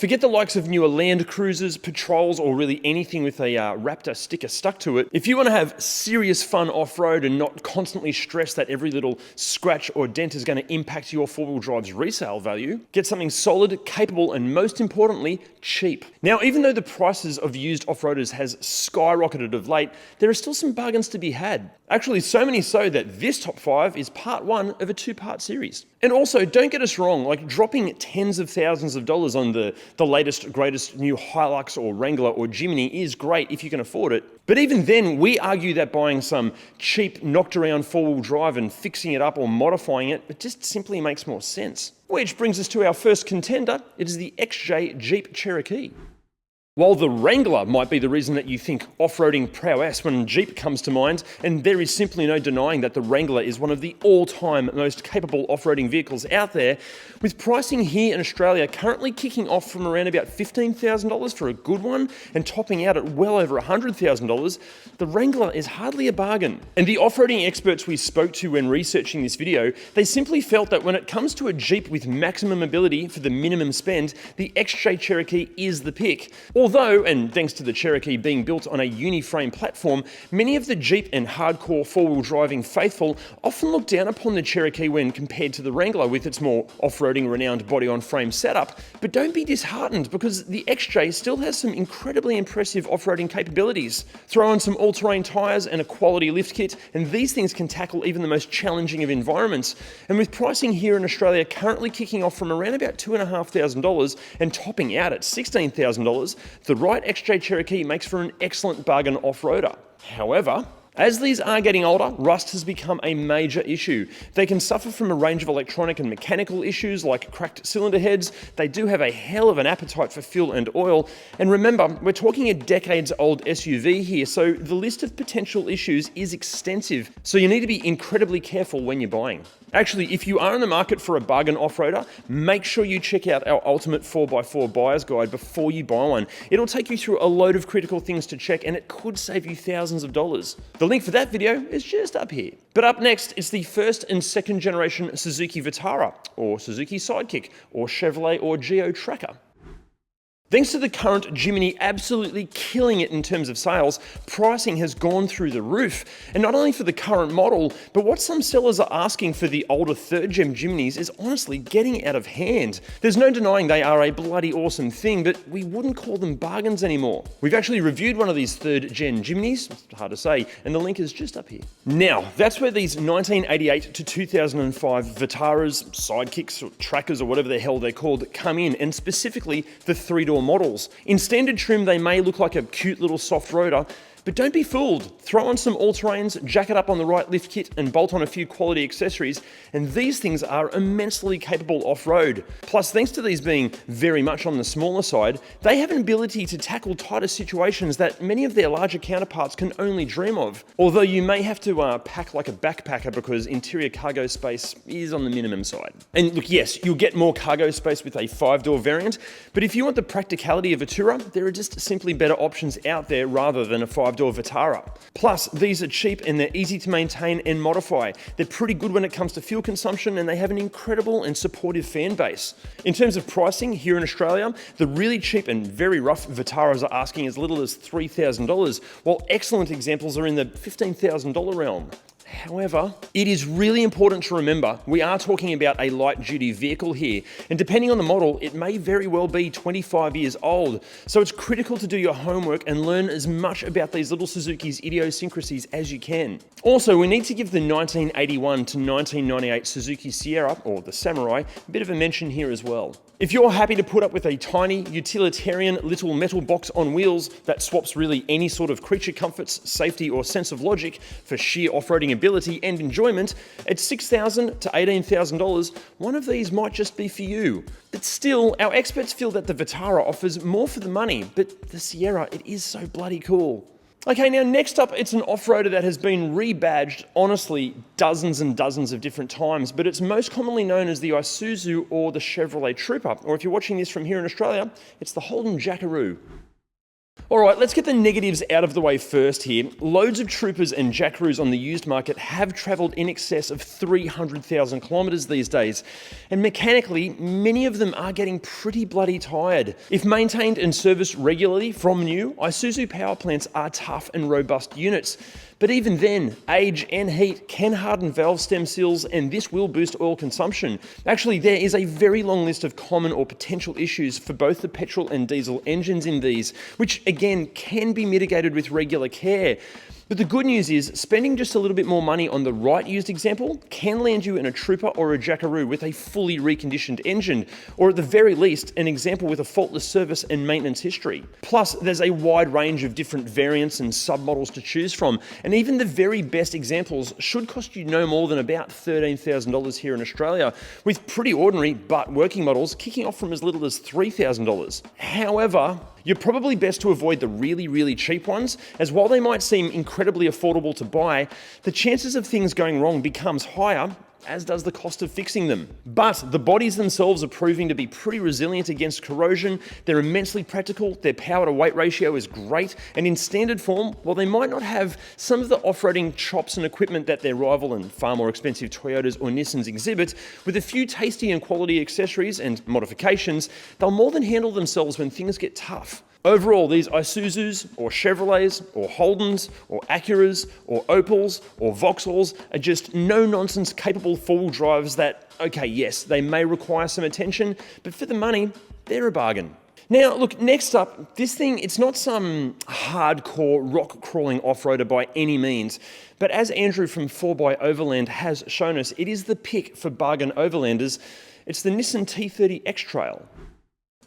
Forget the likes of newer Land Cruisers, Patrols, or really anything with a Raptor sticker stuck to it. If you want to have serious fun off-road and not constantly stress that every little scratch or dent is going to impact your four-wheel drive's resale value, get something solid, capable, and most importantly, cheap. Now, even though the prices of used off-roaders has skyrocketed of late, there are still some bargains to be had. Actually, so many so that this top 5 is part 1 of a 2-part series. And also, don't get us wrong, like dropping tens of thousands of dollars on the latest, greatest new Hilux or Wrangler or Jimny is great if you can afford it. But even then, we argue that buying some cheap, knocked around four-wheel drive and fixing it up or modifying it just simply makes more sense. Which brings us to our first contender. It is the XJ Jeep Cherokee. While the Wrangler might be the reason that you think off-roading prowess when Jeep comes to mind, and there is simply no denying that the Wrangler is one of the all-time most capable off-roading vehicles out there, with pricing here in Australia currently kicking off from around about $15,000 for a good one and topping out at well over $100,000, the Wrangler is hardly a bargain. And the off-roading experts we spoke to when researching this video, they simply felt that when it comes to a Jeep with maximum ability for the minimum spend, the XJ Cherokee is the pick. Although, and thanks to the Cherokee being built on a uniframe platform, many of the Jeep and hardcore four-wheel driving faithful often look down upon the Cherokee when compared to the Wrangler with its more off-roading renowned body-on-frame setup. But don't be disheartened, because the XJ still has some incredibly impressive off-roading capabilities. Throw in some all-terrain tyres and a quality lift kit, and these things can tackle even the most challenging of environments. And with pricing here in Australia currently kicking off from around about $2,500 and topping out at $16,000, the right XJ Cherokee makes for an excellent bargain off-roader. However, as these are getting older, rust has become a major issue. They can suffer from a range of electronic and mechanical issues like cracked cylinder heads. They do have a hell of an appetite for fuel and oil. And remember, we're talking a decades-old SUV here, so the list of potential issues is extensive. So you need to be incredibly careful when you're buying. Actually, if you are in the market for a bargain off-roader, make sure you check out our Ultimate 4x4 Buyer's Guide before you buy one. It'll take you through a load of critical things to check, and it could save you thousands of dollars. The link for that video is just up here. But up next is the first and second generation Suzuki Vitara, or Suzuki Sidekick, or Chevrolet or Geo Tracker. Thanks to the current Jimny absolutely killing it in terms of sales, pricing has gone through the roof. And not only for the current model, but what some sellers are asking for the older third-gen Jimnys is honestly getting out of hand. There's no denying they are a bloody awesome thing, but we wouldn't call them bargains anymore. We've actually reviewed one of these third-gen Jimnys, it's hard to say, and the link is just up here. Now, that's where these 1988 to 2005 Vitaras, Sidekicks, or Trackers, or whatever the hell they're called, come in, and specifically the three-door models. In standard trim, they may look like a cute little soft roader, but don't be fooled. Throw on some all-terrains, jack it up on the right lift kit, and bolt on a few quality accessories, and these things are immensely capable off-road. Plus, thanks to these being very much on the smaller side, they have an ability to tackle tighter situations that many of their larger counterparts can only dream of. Although you may have to pack like a backpacker because interior cargo space is on the minimum side. And look, yes, you'll get more cargo space with a 5-door variant, but if you want the practicality of a tourer, there are just simply better options out there rather than a 5-door Vitara. Plus, these are cheap and they're easy to maintain and modify. They're pretty good when it comes to fuel consumption, and they have an incredible and supportive fan base. In terms of pricing here in Australia, the really cheap and very rough Vitaras are asking as little as $3,000, while excellent examples are in the $15,000 realm. However, it is really important to remember we are talking about a light-duty vehicle here, and depending on the model, it may very well be 25 years old. So it's critical to do your homework and learn as much about these little Suzuki's idiosyncrasies as you can. Also, we need to give the 1981 to 1998 Suzuki Sierra, or the Samurai, a bit of a mention here as well. If you're happy to put up with a tiny, utilitarian little metal box on wheels that swaps really any sort of creature comforts, safety, or sense of logic for sheer off-roading ability and enjoyment, at $6,000 to $18,000, one of these might just be for you. But still, our experts feel that the Vitara offers more for the money, but the Sierra, it is so bloody cool. Okay, now next up, it's an off-roader that has been rebadged, honestly, dozens and dozens of different times, but it's most commonly known as the Isuzu or the Chevrolet Trooper, or if you're watching this from here in Australia, it's the Holden Jackaroo. All right, let's get the negatives out of the way first here. Loads of Troopers and Jackaroos on the used market have travelled in excess of 300,000 kilometres these days, and mechanically, many of them are getting pretty bloody tired. If maintained and serviced regularly from new, Isuzu power plants are tough and robust units. But even then, age and heat can harden valve stem seals, and this will boost oil consumption. Actually, there is a very long list of common or potential issues for both the petrol and diesel engines in these, which again can be mitigated with regular care. But the good news is, spending just a little bit more money on the right used example can land you in a Trooper or a Jackaroo with a fully reconditioned engine, or at the very least, an example with a faultless service and maintenance history. Plus, there's a wide range of different variants and submodels to choose from, and even the very best examples should cost you no more than about $13,000 here in Australia, with pretty ordinary but working models kicking off from as little as $3,000. However, you're probably best to avoid the really cheap ones, as while they might seem incredibly affordable to buy, the chances of things going wrong becomes higher, as does the cost of fixing them. But the bodies themselves are proving to be pretty resilient against corrosion, they're immensely practical, their power to weight ratio is great, and in standard form, while they might not have some of the off-roading chops and equipment that their rival and far more expensive Toyotas or Nissans exhibit, with a few tasty and quality accessories and modifications, they'll more than handle themselves when things get tough. Overall, these Isuzus, or Chevrolets, or Holdens, or Acuras, or Opels, or Vauxhalls are just no-nonsense capable four-wheel drives that, okay, yes, they may require some attention, but for the money, they're a bargain. Now, look, next up, this thing, it's not some hardcore rock-crawling off-roader by any means, but as Andrew from 4x Overland has shown us, it is the pick for bargain overlanders. It's the Nissan T30 X-Trail.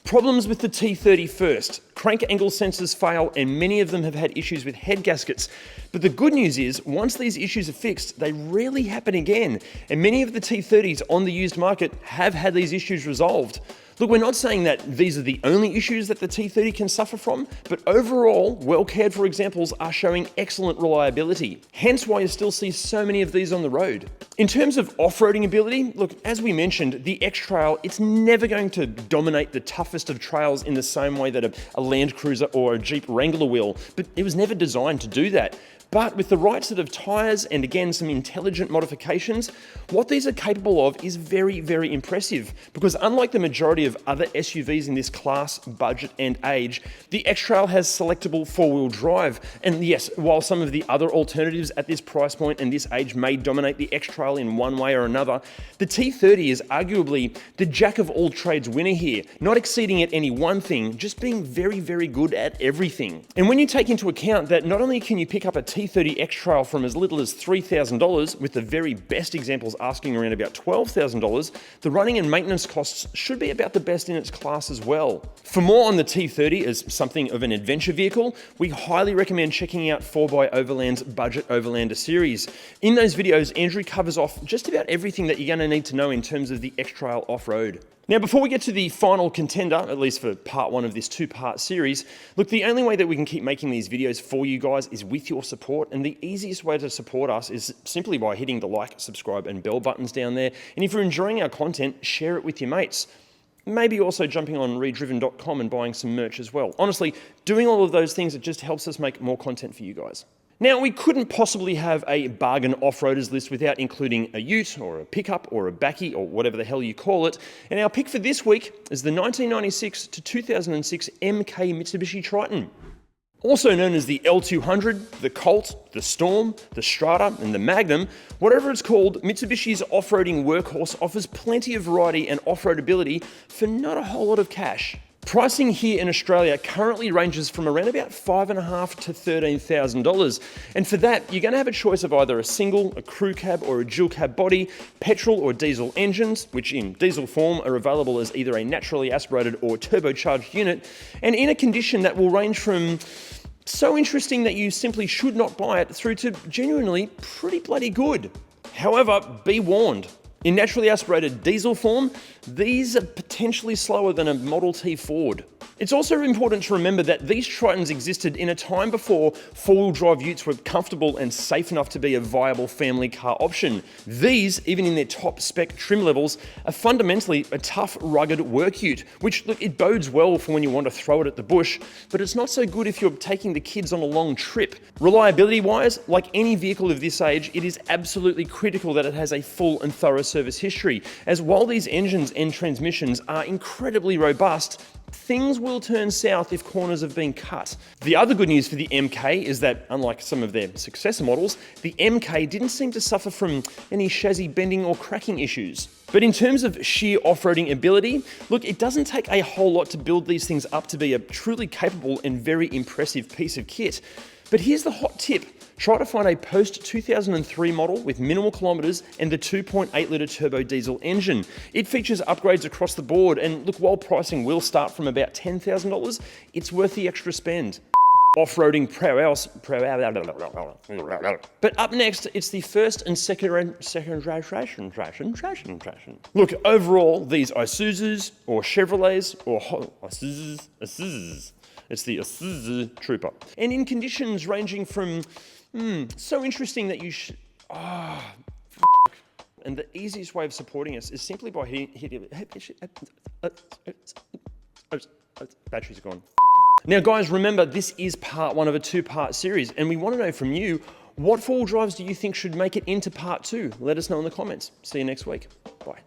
Problems with the T30 first. Crank angle sensors fail, and many of them have had issues with head gaskets. But the good news is, once these issues are fixed, they rarely happen again. And many of the T30s on the used market have had these issues resolved. Look, we're not saying that these are the only issues that the T30 can suffer from, but overall, well cared for examples are showing excellent reliability. Hence why you still see so many of these on the road. In terms of off-roading ability, look, as we mentioned, the X-Trail, it's never going to dominate the toughest of trails in the same way that a Land Cruiser or a Jeep Wrangler will, but it was never designed to do that. But with the right set of tyres and again some intelligent modifications, what these are capable of is very impressive, because unlike the majority of other SUVs in this class, budget and age, the X-Trail has selectable four-wheel drive. And yes, while some of the other alternatives at this price point and this age may dominate the X-Trail in one way or another, the T30 is arguably the jack-of-all-trades winner here, not exceeding at any one thing, just being very good at everything. And when you take into account that not only can you pick up a T30 X-Trail from as little as $3,000, with the very best examples asking around about $12,000, the running and maintenance costs should be about the best in its class as well. For more on the T30 as something of an adventure vehicle, we highly recommend checking out 4x Overland's Budget Overlander series. In those videos, Andrew covers off just about everything that you're going to need to know in terms of the X-Trail off-road. Now, before we get to the final contender, at least for part one of this two-part series, look, the only way that we can keep making these videos for you guys is with your support, and the easiest way to support us is simply by hitting the like, subscribe, and bell buttons down there. And if you're enjoying our content, share it with your mates. Maybe also jumping on ReDriven.com and buying some merch as well. Honestly, doing all of those things, it just helps us make more content for you guys. Now, we couldn't possibly have a bargain off-roaders list without including a ute or a pickup or a bakkie or whatever the hell you call it. And our pick for this week is the 1996 to 2006 MK Mitsubishi Triton. Also known as the L200, the Colt, the Storm, the Strata, and the Magnum, whatever it's called, Mitsubishi's off-roading workhorse offers plenty of variety and off-road ability for not a whole lot of cash. Pricing here in Australia currently ranges from around about $5,500 to $13,000, and for that you're going to have a choice of either a single, a crew cab or a dual cab body, petrol or diesel engines, which in diesel form are available as either a naturally aspirated or turbocharged unit, and in a condition that will range from so interesting that you simply should not buy it through to genuinely pretty bloody good. However, be warned. In naturally aspirated diesel form, these are potentially slower than a Model T Ford. It's also important to remember that these Tritons existed in a time before four-wheel drive utes were comfortable and safe enough to be a viable family car option. These, even in their top spec trim levels, are fundamentally a tough, rugged work ute, which, look, it bodes well for when you want to throw it at the bush, but it's not so good if you're taking the kids on a long trip. Reliability-wise, like any vehicle of this age, it is absolutely critical that it has a full and thorough service history, as while these engines and transmissions are incredibly robust, things will turn south if corners have been cut. The other good news for the MK is that, unlike some of their successor models, the MK didn't seem to suffer from any chassis bending or cracking issues. But in terms of sheer off-roading ability, look, it doesn't take a whole lot to build these things up to be a truly capable and very impressive piece of kit. But here's the hot tip. Try to find a post-2003 model with minimal kilometres and the 2.8 litre turbo diesel engine. It features upgrades across the board, and look, while pricing will start from about $10,000, it's worth the extra spend. Off-roading prowess. But up next, it's the first and second generation. Look, overall, these Isuzus or Chevrolets or Isuzus. It's the Isuzu Trooper. And in conditions ranging from, so interesting that you should, and the easiest way of supporting us is simply by hitting battery's gone. Now guys, remember, this is part one of a two-part series, and we want to know from you, what four-wheel drives do you think should make it into part two? Let us know in the comments. See you next week. Bye.